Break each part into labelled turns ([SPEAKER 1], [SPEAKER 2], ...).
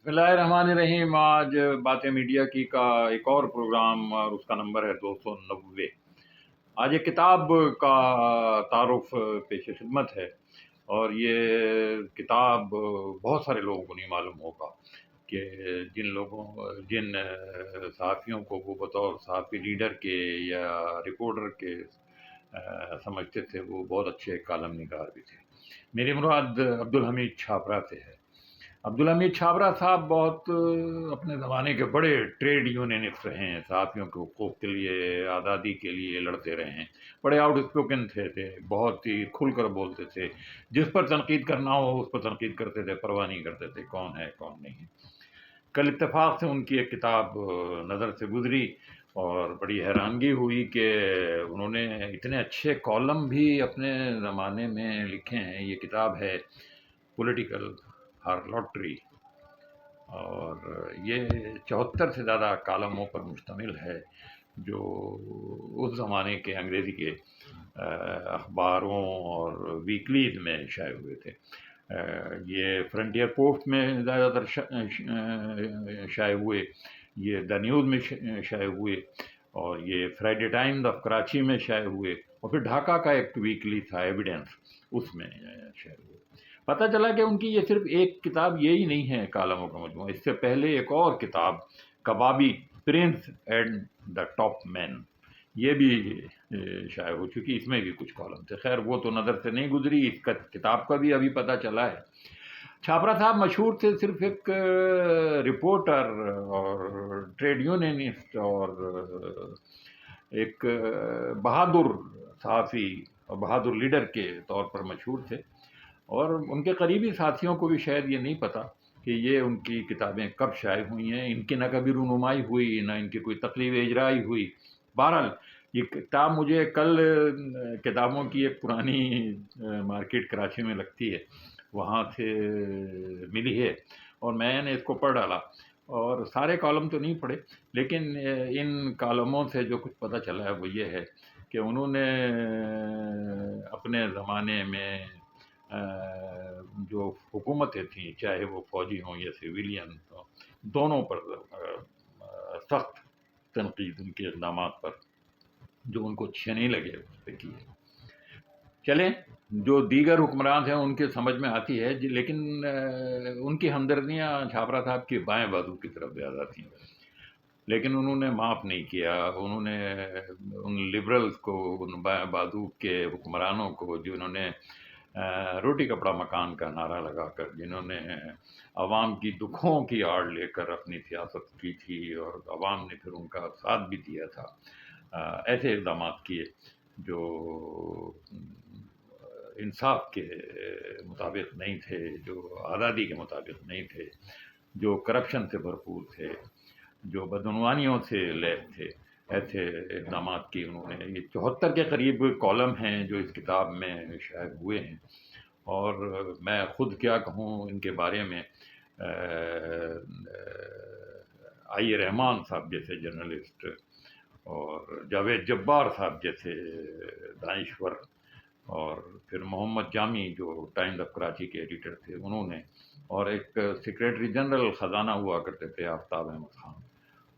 [SPEAKER 1] بسم اللہ الرحمن الرحیم۔ آج باتیں میڈیا کی کا ایک اور پروگرام، اور اس کا نمبر ہے 290۔ آج ایک کتاب کا تعارف پیش خدمت ہے، اور یہ کتاب بہت سارے لوگوں کو نہیں معلوم ہوگا کہ جن صحافیوں کو وہ بطور صحافی لیڈر کے یا رپورٹر کے سمجھتے تھے، وہ بہت اچھے کالم نگار بھی تھے۔ میری مراد عبدالحمید چھاپرا سے ہے۔ عبدالحمید چھابرا صاحب بہت اپنے زمانے کے بڑے ٹریڈ یونینسٹ رہے ہیں، صحافیوں کے حقوق کے لیے، آزادی کے لیے لڑتے رہے ہیں۔ بڑے آؤٹ اسپوکن تھے، بہت ہی کھل کر بولتے تھے، جس پر تنقید کرنا ہو اس پر تنقید کرتے تھے، پرواہ نہیں کرتے تھے کون ہے کون نہیں۔ کل اتفاق سے ان کی ایک کتاب نظر سے گزری، اور بڑی حیرانگی ہوئی کہ انہوں نے اتنے اچھے کالم بھی اپنے زمانے میں لکھے ہیں۔ یہ کتاب ہے پولیٹیکل ہارلوٹری، اور یہ 74 سے زیادہ کالموں پر مشتمل ہے، جو اس زمانے کے انگریزی کے اخباروں اور ویکلیز میں شائع ہوئے تھے۔ یہ فرنٹیئر پوسٹ میں زیادہ تر شائع ہوئے، یہ دا نیوز میں شائع ہوئے، اور یہ فرائیڈے ٹائمز آف کراچی میں شائع ہوئے، اور پھر ڈھاکہ کا ایک ویکلی تھا ایویڈنس، اس میں شائع ہوئے۔ پتہ چلا کہ ان کی یہ صرف ایک کتاب یہی نہیں ہے کالموں کا مجموعہ، اس سے پہلے ایک اور کتاب کبابی پرنس اینڈ دا ٹاپ مین، یہ بھی شائع ہو چکی، اس میں بھی کچھ کالم تھے۔ خیر وہ تو نظر سے نہیں گزری، اس کا کتاب کا بھی ابھی پتہ چلا ہے۔ چھاپرا صاحب مشہور تھے صرف ایک رپورٹر اور ٹریڈ یونینسٹ اور ایک بہادر صحافی اور بہادر لیڈر کے طور پر مشہور تھے، اور ان کے قریبی ساتھیوں کو بھی شاید یہ نہیں پتہ کہ یہ ان کی کتابیں کب شائع ہوئی ہیں۔ ان کی نہ کبھی رونمائی ہوئی، نہ ان کی کوئی تقریب اجرائی ہوئی۔ بہرحال یہ کتاب مجھے کل کتابوں کی ایک پرانی مارکیٹ کراچی میں لگتی ہے، وہاں سے ملی ہے، اور میں نے اس کو پڑھ ڈالا، اور سارے کالم تو نہیں پڑھے، لیکن ان کالموں سے جو کچھ پتہ چلا ہے وہ یہ ہے کہ انہوں نے اپنے زمانے میں جو حکومتیں تھیں، چاہے وہ فوجی ہوں یا سویلین ہوں، دونوں پر سخت تنقید ان کے اقدامات پر، جو ان کو اچھے نہیں لگے اس پہ کیے۔ چلیں، جو دیگر حکمران ہیں ان کے سمجھ میں آتی ہے، لیکن ان کی ہمدردیاں چھاپرا صاحب کی بائیں بازو کی طرف زیادہ تھیں، لیکن انہوں نے معاف نہیں کیا۔ انہوں نے ان لبرلز کو، ان بائیں بازو کے حکمرانوں کو، جنہوں نے روٹی کپڑا مکان کا نعرہ لگا کر، جنہوں نے عوام کی دکھوں کی آڑ لے کر اپنی سیاست کی تھی، اور عوام نے پھر ان کا ساتھ بھی دیا تھا، ایسے اقدامات کیے جو انصاف کے مطابق نہیں تھے، جو آزادی کے مطابق نہیں تھے، جو کرپشن سے بھرپور تھے، جو بدعنوانیوں سے لیس تھے، ایسے اقدامات کی انہوں نے۔ یہ 74 کے قریب کالم ہیں جو اس کتاب میں شائع ہوئے ہیں، اور میں خود کیا کہوں ان کے بارے میں۔ آئی رحمان صاحب جیسے جرنلسٹ، اور جاوید جبار صاحب جیسے دانشور، اور پھر محمد جامی جو ٹائمز آف کراچی کے ایڈیٹر تھے، انہوں نے، اور ایک سیکریٹری جنرل خزانہ ہوا کرتے تھے آفتاب احمد خان،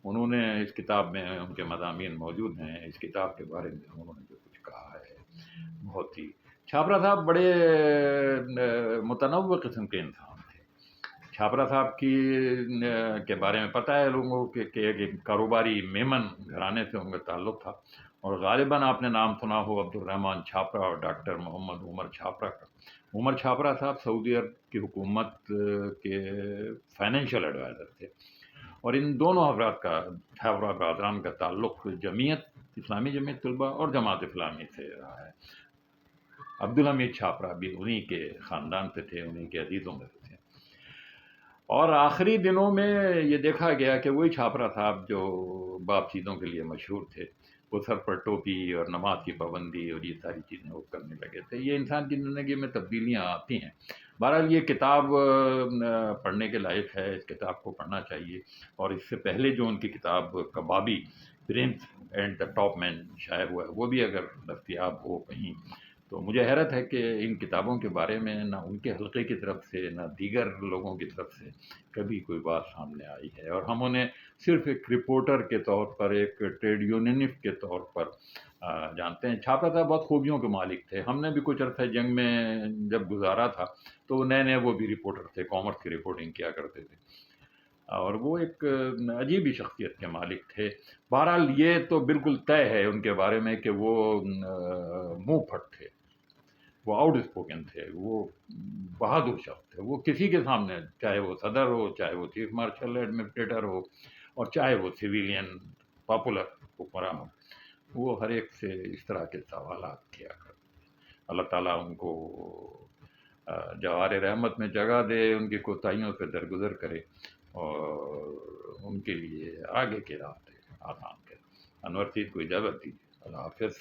[SPEAKER 1] انہوں نے اس کتاب میں، ان کے مضامین موجود ہیں اس کتاب کے بارے میں، انہوں نے جو کچھ کہا ہے بہت ہی۔ چھاپرا صاحب بڑے متنوع قسم کے انسان تھے۔ چھاپرا صاحب کے بارے میں پتہ ہے لوگوں کو کہ ایک کاروباری میمن گھرانے سے ان کا تعلق تھا، اور غالباً آپ نے نام سنا ہو عبد الرحمن چھاپرا اور ڈاکٹر محمد عمر چھاپرا کا۔ عمر چھاپرا صاحب سعودی عرب کی حکومت کے فائنینشیل ایڈوائزر تھے، اور ان دونوں افراد کا، چھاپرا برادران کا تعلق جمعیت اسلامی، جمعیت طلبہ اور جماعت اسلامی سے رہا ہے۔ عبدالحمید چھاپرا بھی انہی کے خاندان سے تھے، انہی کے عزیزوں میں سے تھے، اور آخری دنوں میں یہ دیکھا گیا کہ وہی چھاپرا صاحب جو باب چیزوں کے لیے مشہور تھے، وہ سر پر ٹوپی اور نماز کی پابندی اور یہ ساری چیزیں وہ کرنے لگے تھے۔ یہ انسان کی زندگی میں تبدیلیاں آتی ہیں۔ بہرحال یہ کتاب پڑھنے کے لائق ہے، اس کتاب کو پڑھنا چاہیے، اور اس سے پہلے جو ان کی کتاب کبابی پرنس اینڈ دا ٹاپ مین شائع ہوا ہے، وہ بھی اگر دستیاب ہو کہیں تو مجھے حیرت ہے کہ ان کتابوں کے بارے میں نہ ان کے حلقے کی طرف سے نہ دیگر لوگوں کی طرف سے کبھی کوئی بات سامنے آئی ہے، اور ہم انہیں صرف ایک رپورٹر کے طور پر، ایک ٹریڈ یونینسٹ کے طور پر جانتے ہیں۔ چھاپا تھا بہت خوبیوں کے مالک تھے، ہم نے بھی کچھ عرصہ جنگ میں جب گزارا تھا تو نئے نئے وہ بھی رپورٹر تھے، کامرس کی رپورٹنگ کیا کرتے تھے، اور وہ ایک عجیب ہی شخصیت کے مالک تھے۔ بہرحال یہ تو بالکل طے ہے ان کے بارے میں کہ وہ منہ پھٹ تھے، وہ آؤٹ اسپوکن تھے، وہ بہادر شخص تھے، وہ کسی کے سامنے، چاہے وہ صدر ہو، چاہے وہ چیف مارشل ایڈمنسٹریٹر ہو، اور چاہے وہ سویلین پاپولر حکمراں ہو، وہ ہر ایک سے اس طرح کے سوالات کیا کرتے۔ اللہ تعالیٰ ان کو جوار رحمت میں جگہ دے، ان کی کوتاہیوں سے درگزر کرے اور ان کے لیے آگے کے راستے آسان کرے۔ انور سید کو اجازت دیجیے، اللہ حافظ۔